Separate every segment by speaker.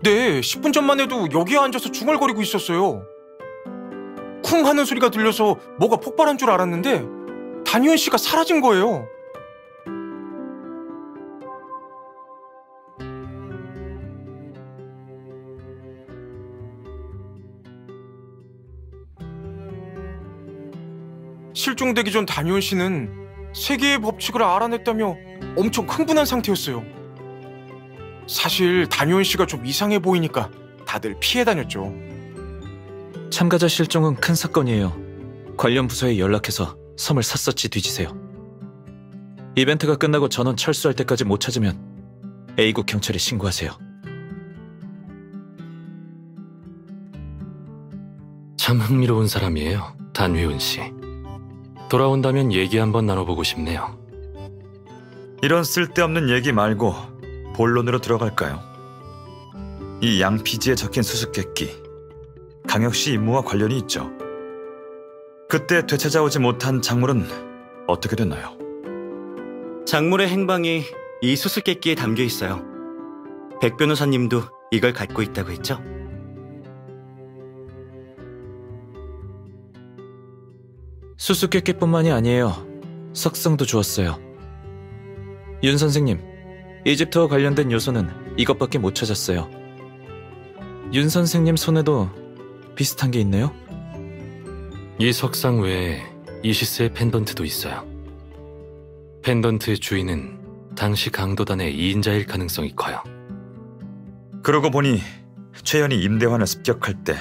Speaker 1: 네, 10분 전만 해도 여기에 앉아서 중얼거리고 있었어요. 쿵 하는 소리가 들려서 뭐가 폭발한 줄 알았는데 단유현 씨가 사라진 거예요. 실종되기 전 단유현 씨는 세계의 법칙을 알아냈다며 엄청 흥분한 상태였어요. 사실 단유현 씨가 좀 이상해 보이니까 다들 피해 다녔죠.
Speaker 2: 참가자 실종은 큰 사건이에요. 관련 부서에 연락해서 섬을 샅샅이 뒤지세요. 이벤트가 끝나고 전원 철수할 때까지 못 찾으면 A국 경찰에 신고하세요.
Speaker 3: 참 흥미로운 사람이에요, 단휘훈 씨. 돌아온다면 얘기 한번 나눠보고 싶네요.
Speaker 4: 이런 쓸데없는 얘기 말고 본론으로 들어갈까요? 이 양피지에 적힌 수수께끼, 강혁씨 임무와 관련이 있죠. 그때 되찾아오지 못한 작물은 어떻게 됐나요?
Speaker 5: 작물의 행방이 이 수수께끼에 담겨 있어요. 백 변호사님도 이걸 갖고 있다고 했죠?
Speaker 2: 수수께끼뿐만이 아니에요. 석성도 주었어요. 윤 선생님, 이집트와 관련된 요소는 이것밖에 못 찾았어요. 윤 선생님 손에도 비슷한 게 있네요?
Speaker 3: 이 석상 외에 이시스의 펜던트도 있어요. 펜던트의 주인은 당시 강도단의 2인자일 가능성이 커요.
Speaker 4: 그러고 보니 최연이 임대환을 습격할 때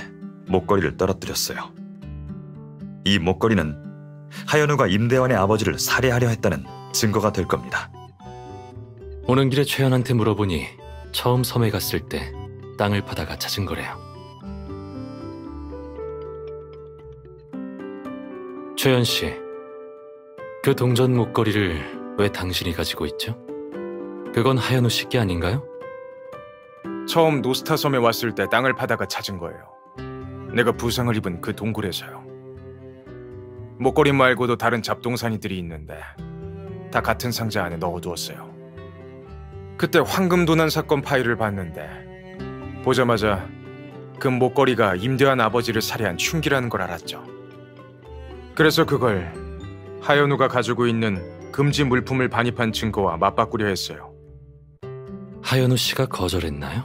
Speaker 4: 목걸이를 떨어뜨렸어요. 이 목걸이는 하연우가 임대환의 아버지를 살해하려 했다는 증거가 될 겁니다.
Speaker 3: 오는 길에 최연한테 물어보니 처음 섬에 갔을 때 땅을 파다가 찾은 거래요. 최연 씨, 그 동전 목걸이를 왜 당신이 가지고 있죠? 그건 하연우 씨께 아닌가요?
Speaker 1: 처음 노스타 섬에 왔을 때 땅을 파다가 찾은 거예요. 내가 부상을 입은 그 동굴에서요. 목걸이 말고도 다른 잡동사니들이 있는데 다 같은 상자 안에 넣어두었어요. 그때 황금 도난 사건 파일을 봤는데 보자마자 그 목걸이가 임대환 아버지를 살해한 흉기라는 걸 알았죠. 그래서 그걸 하연우가 가지고 있는 금지 물품을 반입한 증거와 맞바꾸려 했어요.
Speaker 3: 하연우 씨가 거절했나요?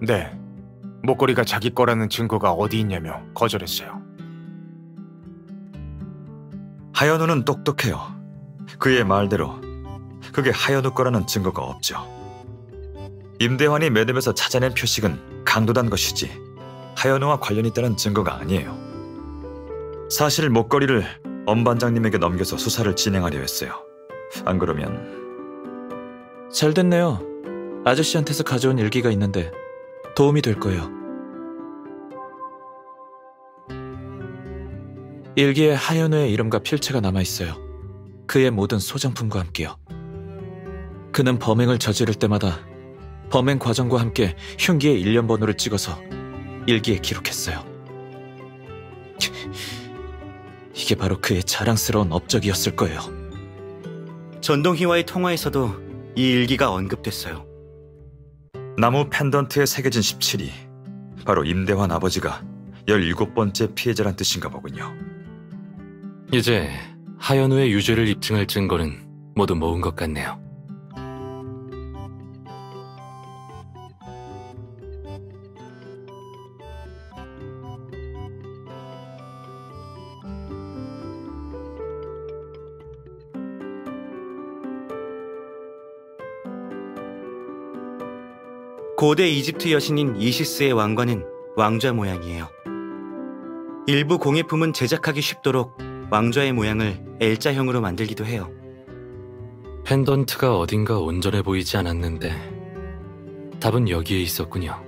Speaker 1: 네, 목걸이가 자기 거라는 증거가 어디 있냐며 거절했어요.
Speaker 4: 하연우는 똑똑해요. 그의 말대로 그게 하연우 거라는 증거가 없죠. 임대환이 매듭에서 찾아낸 표식은 강도단 것이지 하연우와 관련이 있다는 증거가 아니에요. 사실 목걸이를 엄 반장님에게 넘겨서 수사를 진행하려 했어요. 안 그러면...
Speaker 2: 잘 됐네요. 아저씨한테서 가져온 일기가 있는데 도움이 될 거예요. 일기에 하연우의 이름과 필체가 남아있어요. 그의 모든 소장품과 함께요. 그는 범행을 저지를 때마다 범행 과정과 함께 흉기의 일련 번호를 찍어서 일기에 기록했어요. 이게 바로 그의 자랑스러운 업적이었을 거예요.
Speaker 5: 전동희와의 통화에서도 이 일기가 언급됐어요.
Speaker 4: 나무 펜던트에 새겨진 17이 바로 임대환 아버지가 17번째 피해자란 뜻인가 보군요.
Speaker 3: 이제 하연우의 유죄를 입증할 증거는 모두 모은 것 같네요.
Speaker 5: 고대 이집트 여신인 이시스의 왕관은 왕좌 모양이에요. 일부 공예품은 제작하기 쉽도록 왕좌의 모양을 L자형으로 만들기도 해요.
Speaker 3: 펜던트가 어딘가 온전해 보이지 않았는데 답은 여기에 있었군요.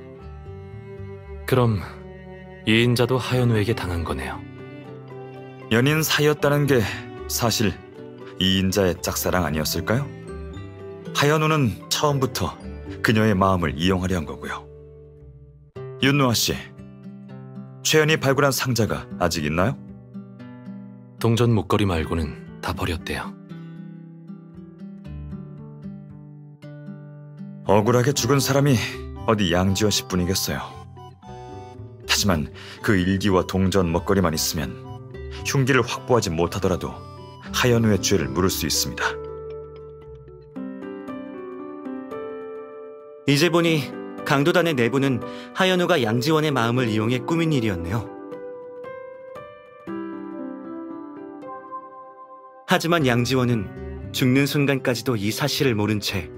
Speaker 3: 그럼 이인자도 하연우에게 당한 거네요.
Speaker 4: 연인 사이였다는 게 사실 이인자의 짝사랑 아니었을까요? 하연우는 처음부터 그녀의 마음을 이용하려 한 거고요. 윤노아 씨, 최연이 발굴한 상자가 아직 있나요?
Speaker 3: 동전 목걸이 말고는 다 버렸대요.
Speaker 4: 억울하게 죽은 사람이 어디 양지원 씨뿐이겠어요. 하지만 그 일기와 동전 먹거리만 있으면 흉기를 확보하지 못하더라도 하연우의 죄를 물을 수 있습니다.
Speaker 5: 이제 보니 강도단의 내부는 하연우가 양지원의 마음을 이용해 꾸민 일이었네요. 하지만 양지원은 죽는 순간까지도 이 사실을 모른 채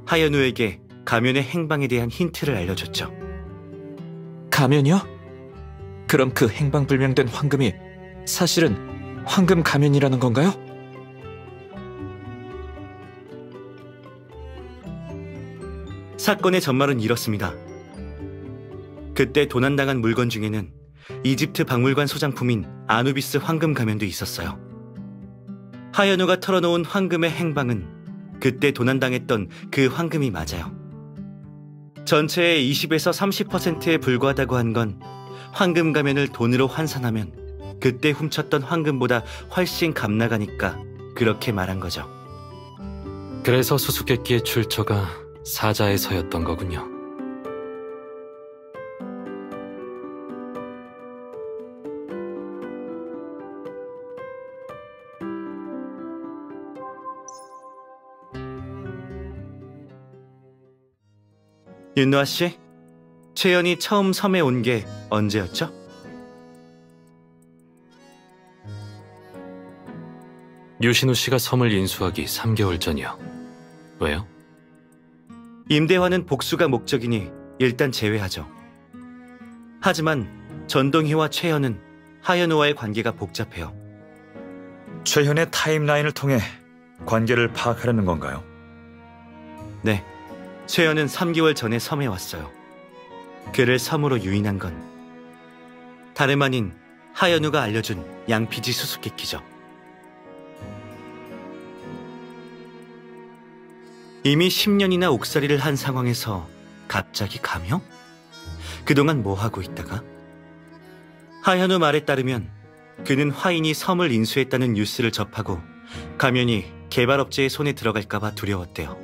Speaker 5: 하연우에게 가면의 행방에 대한 힌트를 알려줬죠.
Speaker 2: 가면이요? 그럼 그 행방불명된 황금이 사실은 황금 가면이라는 건가요?
Speaker 5: 사건의 전말은 이렇습니다. 그때 도난당한 물건 중에는 이집트 박물관 소장품인 아누비스 황금 가면도 있었어요. 하연우가 털어놓은 황금의 행방은 그때 도난당했던 그 황금이 맞아요. 전체의 20에서 30%에 불과하다고 한 건 황금 가면을 돈으로 환산하면 그때 훔쳤던 황금보다 훨씬 값나가니까 그렇게 말한 거죠.
Speaker 3: 그래서 수수께끼의 출처가 사자에서였던 거군요.
Speaker 5: 윤노아 씨, 최연이 처음 섬에 온 게 언제였죠?
Speaker 3: 유신우 씨가 섬을 인수하기 3개월 전이요. 왜요?
Speaker 5: 임대화는 복수가 목적이니 일단 제외하죠. 하지만 전동희와 최연은 하연우와의 관계가 복잡해요.
Speaker 4: 최현의 타임라인을 통해 관계를 파악하려는 건가요?
Speaker 5: 네, 최연은 3개월 전에 섬에 왔어요. 그를 섬으로 유인한 건 다름 아닌 하연우가 알려준 양피지 수수께끼죠. 이미 10년이나 옥살이를 한 상황에서 갑자기 가명? 그동안 뭐 하고 있다가? 하연우 말에 따르면 그는 화인이 섬을 인수했다는 뉴스를 접하고 가면이 개발업체의 손에 들어갈까봐 두려웠대요.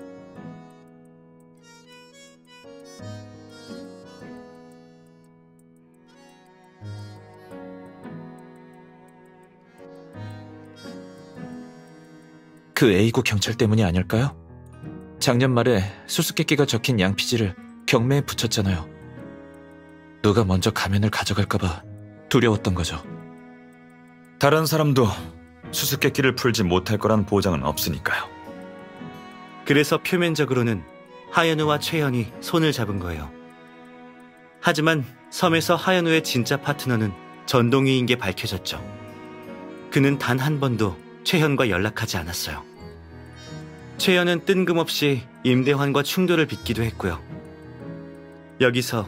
Speaker 2: 그 A구 경찰 때문이 아닐까요? 작년 말에 수수께끼가 적힌 양피지를 경매에 붙였잖아요. 누가 먼저 가면을 가져갈까봐 두려웠던 거죠.
Speaker 4: 다른 사람도 수수께끼를 풀지 못할 거란 보장은 없으니까요.
Speaker 5: 그래서 표면적으로는 하연우와 최연이 손을 잡은 거예요. 하지만 섬에서 하연우의 진짜 파트너는 전동희인 게 밝혀졌죠. 그는 단 한 번도 최현과 연락하지 않았어요. 최현은 뜬금없이 임대환과 충돌을 빚기도 했고요. 여기서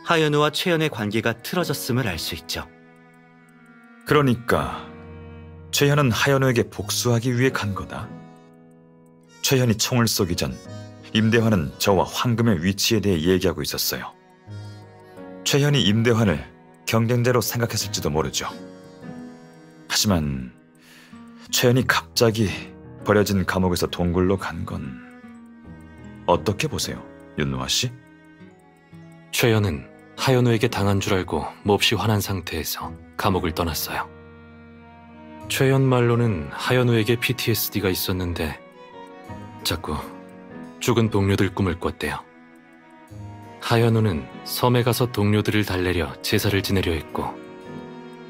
Speaker 5: 하연우와 최현의 관계가 틀어졌음을 알 수 있죠.
Speaker 4: 그러니까 최현은 하연우에게 복수하기 위해 간 거다. 최현이 총을 쏘기 전 임대환은 저와 황금의 위치에 대해 얘기하고 있었어요. 최현이 임대환을 경쟁자로 생각했을지도 모르죠. 하지만 최현이 갑자기 버려진 감옥에서 동굴로 간 건 어떻게 보세요, 윤노아 씨?
Speaker 3: 최연은 하연우에게 당한 줄 알고 몹시 화난 상태에서 감옥을 떠났어요. 최연 말로는 하연우에게 PTSD가 있었는데 자꾸 죽은 동료들 꿈을 꿨대요. 하연우는 섬에 가서 동료들을 달래려 제사를 지내려 했고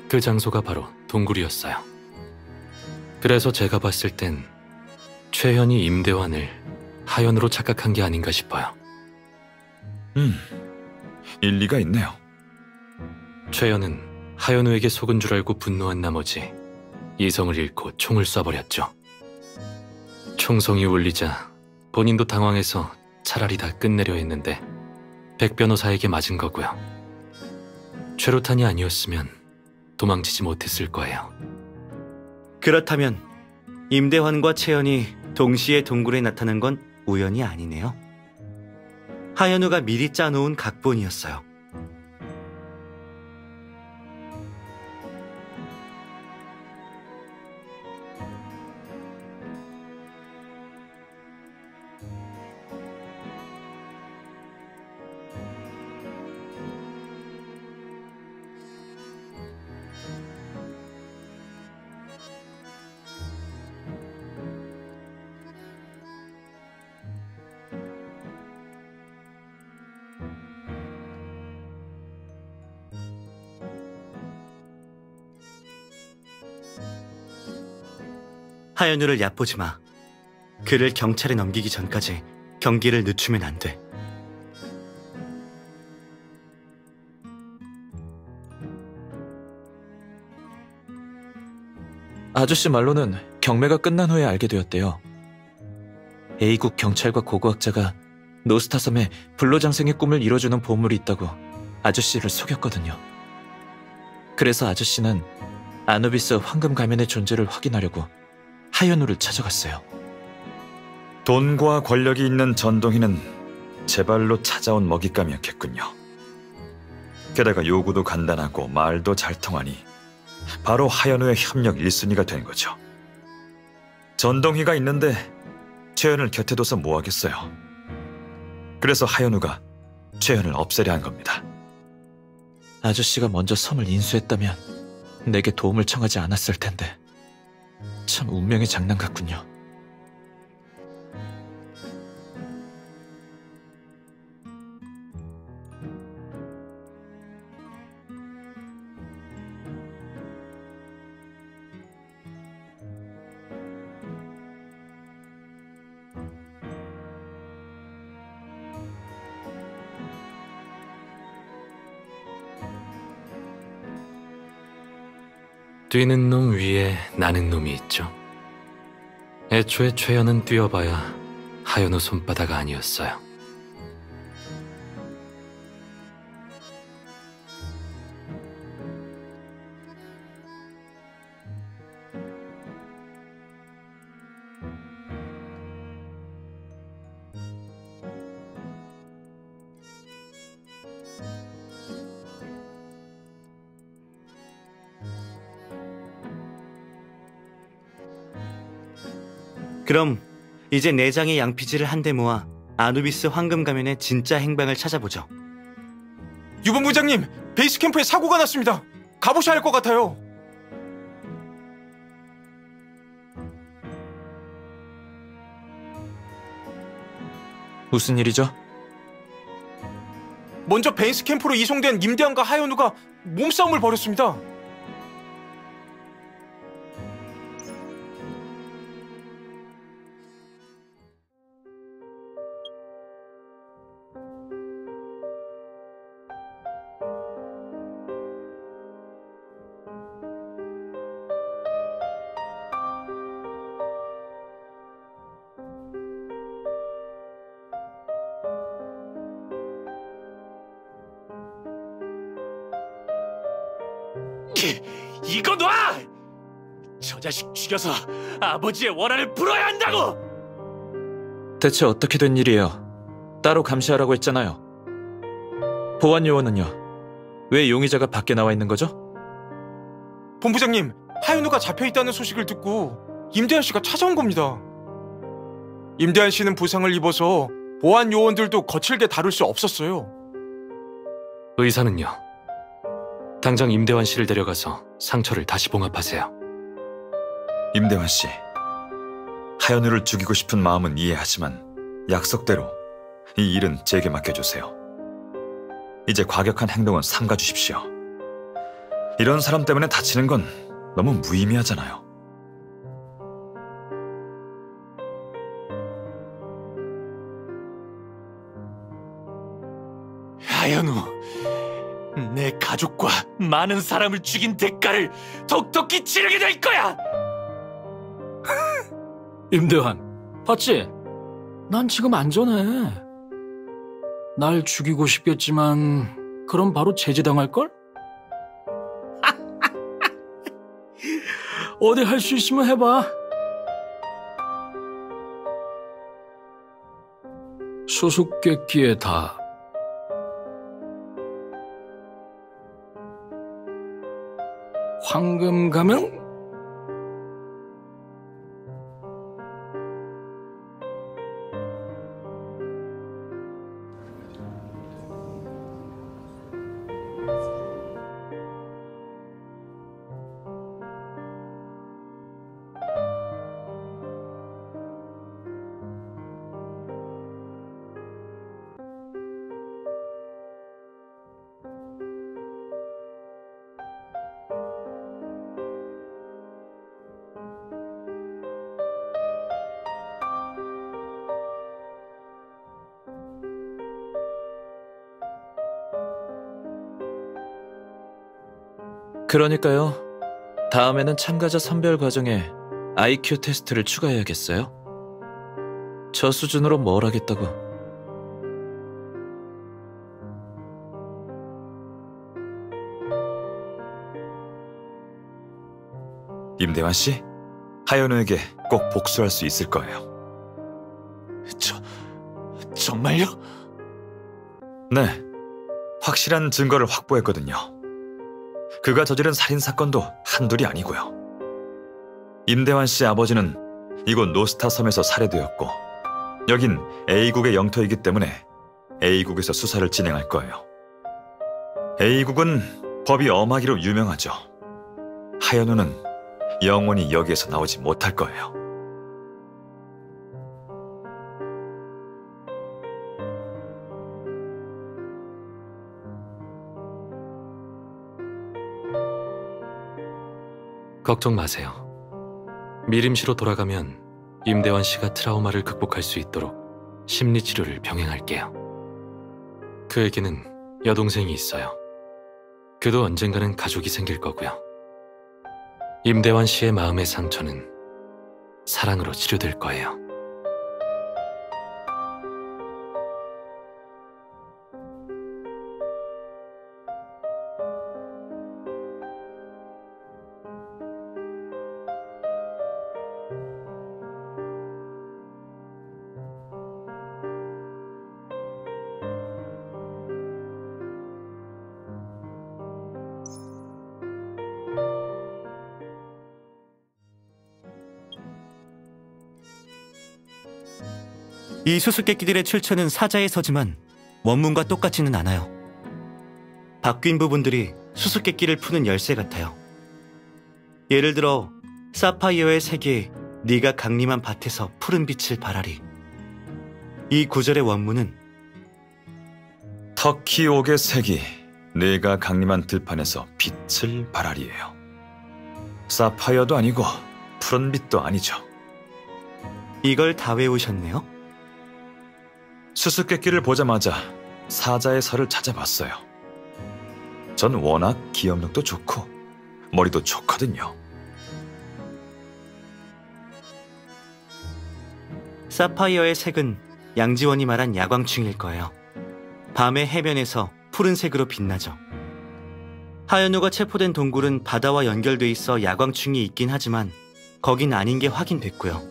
Speaker 3: 그 장소가 바로 동굴이었어요. 그래서 제가 봤을 땐 최현이 임대환을 하연우로 착각한 게 아닌가 싶어요.
Speaker 4: 일리가 있네요.
Speaker 3: 최현은 하연우에게 속은 줄 알고 분노한 나머지 이성을 잃고 총을 쏴버렸죠. 총성이 울리자 본인도 당황해서 차라리 다 끝내려 했는데 백 변호사에게 맞은 거고요. 최루탄이 아니었으면 도망치지 못했을 거예요.
Speaker 5: 그렇다면 임대환과 채연이 동시에 동굴에 나타난 건 우연이 아니네요. 하현우가 미리 짜놓은 각본이었어요. 하현우를 얕보지 마. 그를 경찰에 넘기기 전까지 경기를 늦추면 안 돼.
Speaker 2: 아저씨 말로는 경매가 끝난 후에 알게 되었대요. A국 경찰과 고고학자가 노스타섬에 불로장생의 꿈을 이뤄주는 보물이 있다고 아저씨를 속였거든요. 그래서 아저씨는 아누비스 황금 가면의 존재를 확인하려고 하현우를 찾아갔어요.
Speaker 4: 돈과 권력이 있는 전동희는 제 발로 찾아온 먹잇감이었겠군요. 게다가 요구도 간단하고 말도 잘 통하니 바로 하현우의 협력 1순위가 된 거죠. 전동희가 있는데 최현을 곁에 둬서 뭐 하겠어요. 그래서 하현우가 최현을 없애려 한 겁니다.
Speaker 2: 아저씨가 먼저 섬을 인수했다면 내게 도움을 청하지 않았을 텐데 참 운명의 장난 같군요.
Speaker 3: 뛰는 놈 위에 나는 놈이 있죠. 애초에 최현은 뛰어봐야 하현우 손바닥 아니었어요.
Speaker 5: 그럼 이제 내장의 양피지를 한데 모아 아누비스 황금 가면의 진짜 행방을 찾아보죠.
Speaker 1: 유본부장님, 베이스 캠프에 사고가 났습니다. 가보셔야 할 것 같아요.
Speaker 2: 무슨 일이죠?
Speaker 1: 먼저 베이스 캠프로 이송된 임대환과 하현우가 몸싸움을 벌였습니다.
Speaker 6: 이거 놔! 저 자식 죽여서 아버지의 원한을 풀어야 한다고!
Speaker 2: 대체 어떻게 된 일이에요? 따로 감시하라고 했잖아요. 보안 요원은요? 왜 용의자가 밖에 나와 있는 거죠?
Speaker 1: 본부장님, 하현우가 잡혀있다는 소식을 듣고 임대한 씨가 찾아온 겁니다. 임대한 씨는 부상을 입어서 보안 요원들도 거칠게 다룰 수 없었어요.
Speaker 3: 의사는요? 당장 임대환 씨를 데려가서 상처를 다시 봉합하세요.
Speaker 4: 임대환 씨, 하현우를 죽이고 싶은 마음은 이해하지만 약속대로 이 일은 제게 맡겨주세요. 이제 과격한 행동은 삼가주십시오. 이런 사람 때문에 다치는 건 너무 무의미하잖아요.
Speaker 6: 하현우, 내 가족과 많은 사람을 죽인 대가를 톡톡히 치르게 될 거야!
Speaker 7: 임대환, 봤지? 난 지금 안전해. 날 죽이고 싶겠지만 그럼 바로 제지당할걸? 어디 할 수 있으면 해봐. 수수께끼의 답. 황금 가면?
Speaker 2: 그러니까요. 다음에는 참가자 선별 과정에 IQ 테스트를 추가해야겠어요? 저 수준으로 뭘 하겠다고.
Speaker 4: 임대환 씨, 하현우에게 꼭 복수할 수 있을 거예요.
Speaker 6: 정말요?
Speaker 4: 네, 확실한 증거를 확보했거든요. 그가 저지른 살인사건도 한둘이 아니고요. 임대환 씨 아버지는 이곳 노스타 섬에서 살해되었고 여긴 A국의 영토이기 때문에 A국에서 수사를 진행할 거예요. A국은 법이 엄하기로 유명하죠. 하현우는 영원히 여기에서 나오지 못할 거예요.
Speaker 3: 걱정 마세요. 미림시로 돌아가면 임대환 씨가 트라우마를 극복할 수 있도록 심리치료를 병행할게요. 그에게는 여동생이 있어요. 그도 언젠가는 가족이 생길 거고요. 임대환 씨의 마음의 상처는 사랑으로 치료될 거예요.
Speaker 5: 이 수수께끼들의 출처는 사자의 서지만 원문과 똑같지는 않아요. 바뀐 부분들이 수수께끼를 푸는 열쇠 같아요. 예를 들어 사파이어의 세계에 네가 강림한 밭에서 푸른 빛을 발하리. 이 구절의 원문은
Speaker 4: 터키옥의 색이 내가 강림한 들판에서 빛을 발하리예요. 사파이어도 아니고 푸른 빛도 아니죠.
Speaker 5: 이걸 다 외우셨네요?
Speaker 4: 수수께끼를 보자마자 사자의 설을 찾아봤어요. 전 워낙 기억력도 좋고 머리도 좋거든요.
Speaker 5: 사파이어의 색은 양지원이 말한 야광충일 거예요. 밤의 해변에서 푸른색으로 빛나죠. 하현우가 체포된 동굴은 바다와 연결돼 있어 야광충이 있긴 하지만 거긴 아닌 게 확인됐고요.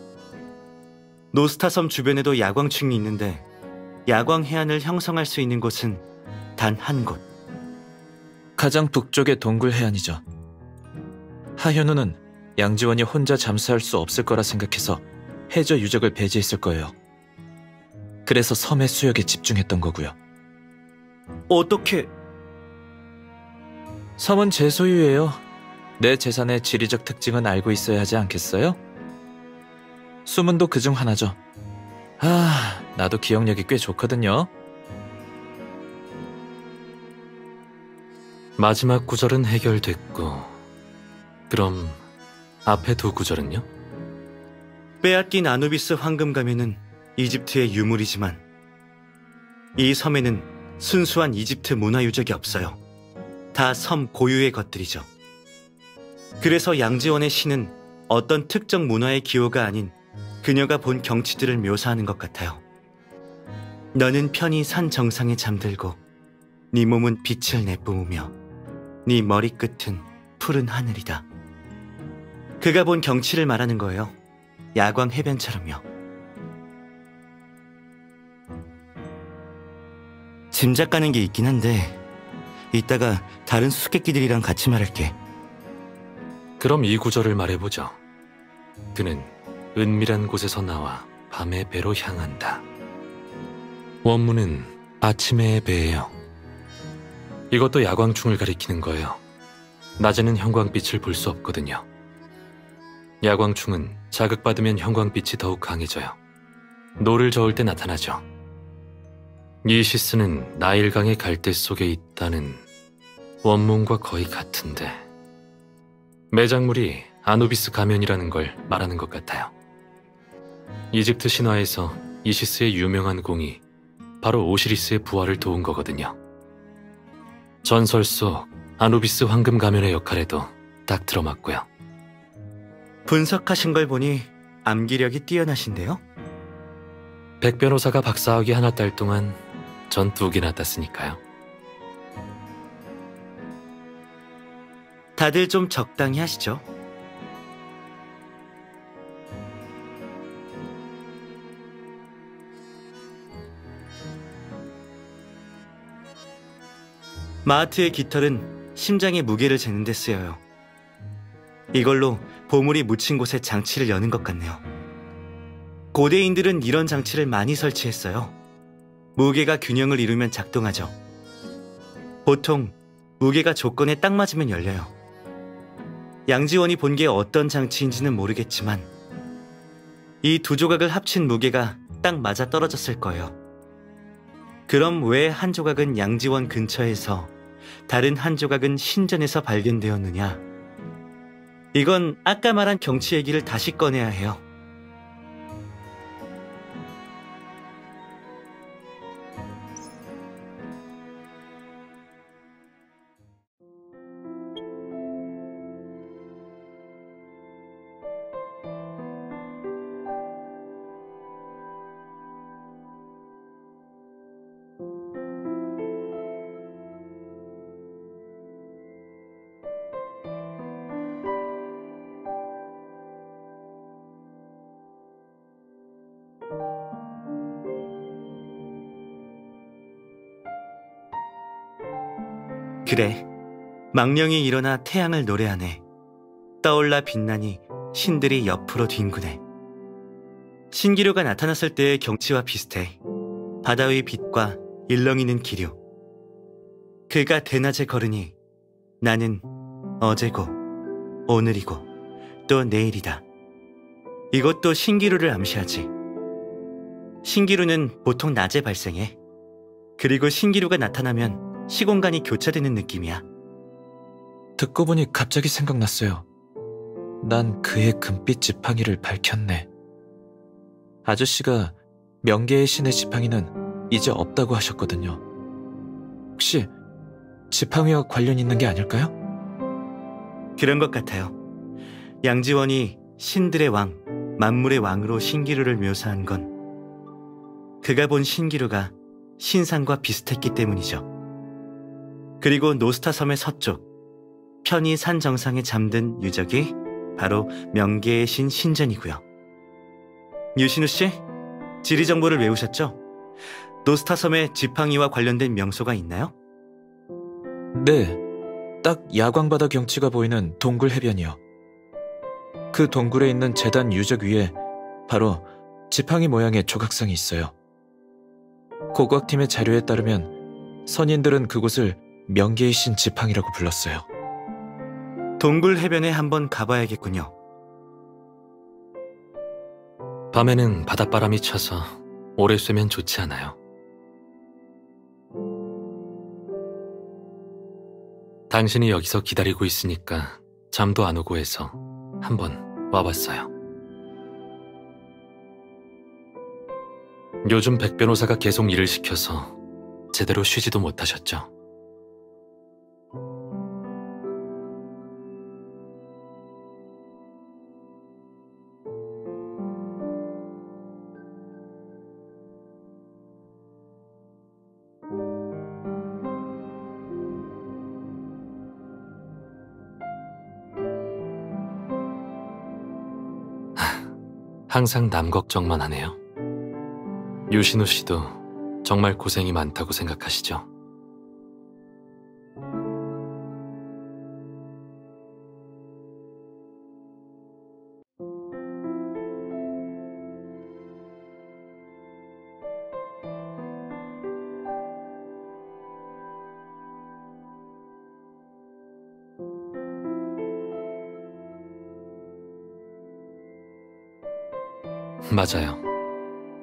Speaker 5: 노스타섬 주변에도 야광충이 있는데 야광 해안을 형성할 수 있는 곳은 단 한 곳.
Speaker 2: 가장 북쪽의 동굴 해안이죠. 하현우는 양지원이 혼자 잠수할 수 없을 거라 생각해서 해저 유적을 배제했을 거예요. 그래서 섬의 수역에 집중했던 거고요.
Speaker 5: 어떻게?
Speaker 2: 섬은 제 소유예요. 내 재산의 지리적 특징은 알고 있어야 하지 않겠어요? 수문도 그중 하나죠. 나도 기억력이 꽤 좋거든요.
Speaker 3: 마지막 구절은 해결됐고, 그럼 앞에 두 구절은요?
Speaker 5: 빼앗긴 아누비스 황금 가면은 이집트의 유물이지만 이 섬에는 순수한 이집트 문화 유적이 없어요. 다 섬 고유의 것들이죠. 그래서 양지원의 시는 어떤 특정 문화의 기호가 아닌 그녀가 본 경치들을 묘사하는 것 같아요. 너는 편히 산 정상에 잠들고 네 몸은 빛을 내뿜으며 네 머리끝은 푸른 하늘이다. 그가 본 경치를 말하는 거예요. 야광 해변처럼요. 짐작 가는 게 있긴 한데 이따가 다른 수수께끼들이랑 같이 말할게.
Speaker 3: 그럼 이 구절을 말해보죠. 그는 은밀한 곳에서 나와 밤의 배로 향한다. 원문은 아침의 배예요. 이것도 야광충을 가리키는 거예요. 낮에는 형광빛을 볼 수 없거든요. 야광충은 자극받으면 형광빛이 더욱 강해져요. 노를 저을 때 나타나죠. 이시스는 나일강의 갈대 속에 있다는 원문과 거의 같은데 매작물이 아누비스 가면이라는 걸 말하는 것 같아요. 이집트 신화에서 이시스의 유명한 공이 바로 오시리스의 부활을 도운 거거든요. 전설 속 아누비스 황금 가면의 역할에도 딱 들어맞고요.
Speaker 5: 분석하신 걸 보니 암기력이 뛰어나신데요?
Speaker 3: 백 변호사가 박사학위 하나 딸 동안 전 2개나 땄으니까요.
Speaker 5: 다들 좀 적당히 하시죠. 마하트의 깃털은 심장의 무게를 재는 데 쓰여요. 이걸로 보물이 묻힌 곳에 장치를 여는 것 같네요. 고대인들은 이런 장치를 많이 설치했어요. 무게가 균형을 이루면 작동하죠. 보통 무게가 조건에 딱 맞으면 열려요. 양지원이 본 게 어떤 장치인지는 모르겠지만 이 두 조각을 합친 무게가 딱 맞아 떨어졌을 거예요. 그럼 왜 한 조각은 양지원 근처에서 다른 한 조각은 신전에서 발견되었느냐? 이건 아까 말한 경치 얘기를 다시 꺼내야 해요. 그래, 망령이 일어나 태양을 노래하네. 떠올라 빛나니 신들이 옆으로 뒹구네. 신기류가 나타났을 때의 경치와 비슷해. 바다의 빛과 일렁이는 기류. 그가 대낮에 걸으니 나는 어제고 오늘이고 또 내일이다. 이것도 신기루를 암시하지. 신기루는 보통 낮에 발생해. 그리고 신기루가 나타나면 시공간이 교차되는 느낌이야.
Speaker 2: 듣고 보니 갑자기 생각났어요. 난 그의 금빛 지팡이를 밝혔네. 아저씨가 명계의 신의 지팡이는 이제 없다고 하셨거든요. 혹시 지팡이와 관련 있는 게 아닐까요?
Speaker 5: 그런 것 같아요. 양지원이 신들의 왕, 만물의 왕으로 신기루를 묘사한 건 그가 본 신기루가 신상과 비슷했기 때문이죠. 그리고 노스타 섬의 서쪽, 편히 산 정상에 잠든 유적이 바로 명계의 신 신전이고요. 유신우 씨, 지리 정보를 외우셨죠? 노스타 섬의 지팡이와 관련된 명소가 있나요?
Speaker 2: 네, 딱 야광바다 경치가 보이는 동굴 해변이요. 그 동굴에 있는 제단 유적 위에 바로 지팡이 모양의 조각상이 있어요. 고고학팀의 자료에 따르면 선인들은 그곳을 명계의 신 지팡이라고 불렀어요.
Speaker 5: 동굴 해변에 한번 가봐야겠군요.
Speaker 3: 밤에는 바닷바람이 쳐서 오래 쐬면 좋지 않아요. 당신이 여기서 기다리고 있으니까 잠도 안 오고 해서 한번 와봤어요. 요즘 백 변호사가 계속 일을 시켜서 제대로 쉬지도 못하셨죠. 항상 남 걱정만 하네요. 유신우 씨도 정말 고생이 많다고 생각하시죠? 맞아요.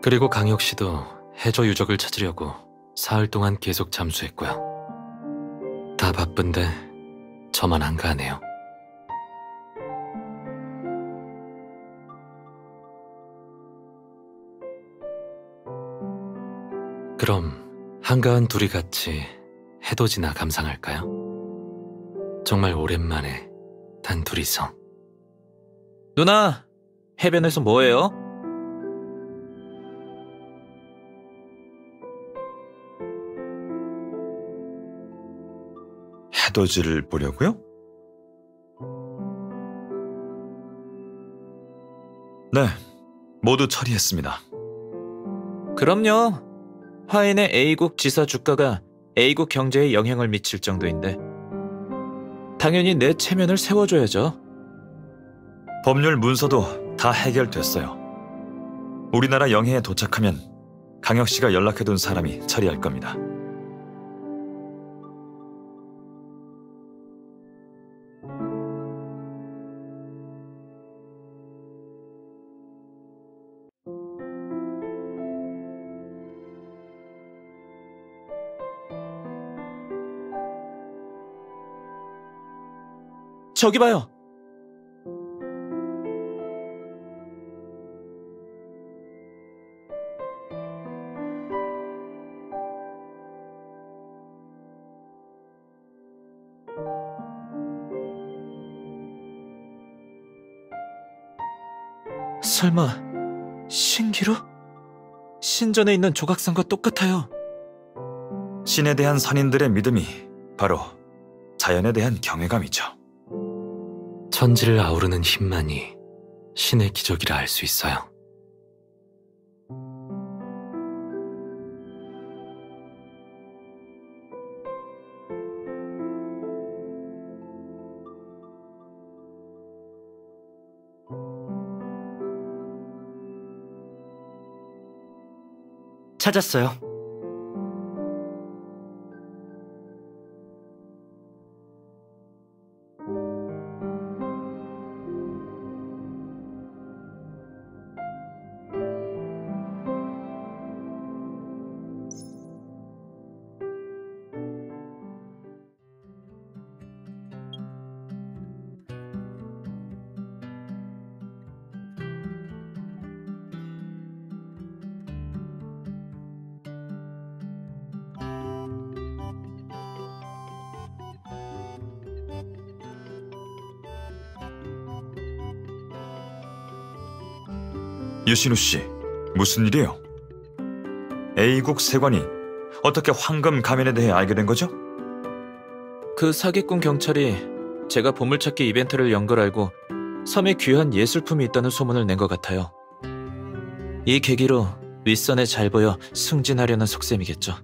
Speaker 3: 그리고 강혁 씨도 해저 유적을 찾으려고 사흘 동안 계속 잠수했고요. 다 바쁜데 저만 한가하네요. 그럼 한가한 둘이 같이 해돋이나 감상할까요? 정말 오랜만에 단 둘이서.
Speaker 2: 누나, 해변에서 뭐해요?
Speaker 4: 해돋이를 보려고요? 네, 모두 처리했습니다.
Speaker 2: 그럼요. 화인의 A국 지사 주가가 A국 경제에 영향을 미칠 정도인데 당연히 내 체면을 세워줘야죠.
Speaker 4: 법률 문서도 다 해결됐어요. 우리나라 영해에 도착하면 강혁 씨가 연락해둔 사람이 처리할 겁니다.
Speaker 2: 저기 봐요. 설마 신기루? 신전에 있는 조각상과 똑같아요.
Speaker 4: 신에 대한 선인들의 믿음이 바로 자연에 대한 경외감이죠.
Speaker 3: 천지를 아우르는 힘만이 신의 기적이라 할 수 있어요.
Speaker 5: 찾았어요.
Speaker 4: 유신우 씨, 무슨 일이에요? A국 세관이 어떻게 황금 가면에 대해 알게 된 거죠?
Speaker 2: 그 사기꾼 경찰이 제가 보물찾기 이벤트를 연 걸 알고 섬에 귀한 예술품이 있다는 소문을 낸 것 같아요. 이 계기로 윗선에 잘 보여 승진하려는 속셈이겠죠.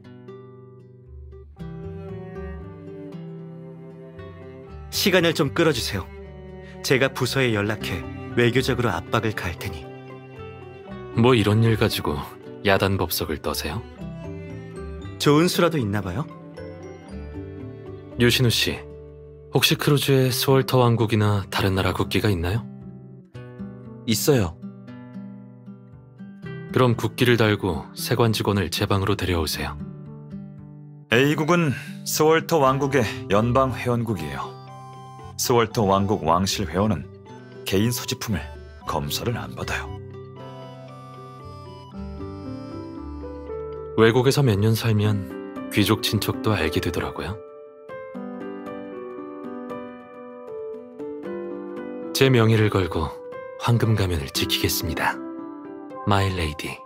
Speaker 5: 시간을 좀 끌어주세요. 제가 부서에 연락해 외교적으로 압박을 가할 테니.
Speaker 3: 뭐 이런 일 가지고 야단법석을 떠세요?
Speaker 5: 좋은 수라도 있나 봐요?
Speaker 3: 유신우 씨, 혹시 크루즈에 스월터 왕국이나 다른 나라 국기가 있나요?
Speaker 2: 있어요.
Speaker 3: 그럼 국기를 달고 세관 직원을 제 방으로 데려오세요.
Speaker 4: A국은 스월터 왕국의 연방 회원국이에요. 스월터 왕국 왕실 회원은 개인 소지품을 검사를 안 받아요.
Speaker 3: 외국에서 몇 년 살면 귀족 친척도 알게 되더라고요. 제 명의를 걸고 황금 가면을 지키겠습니다. 마이 레이디.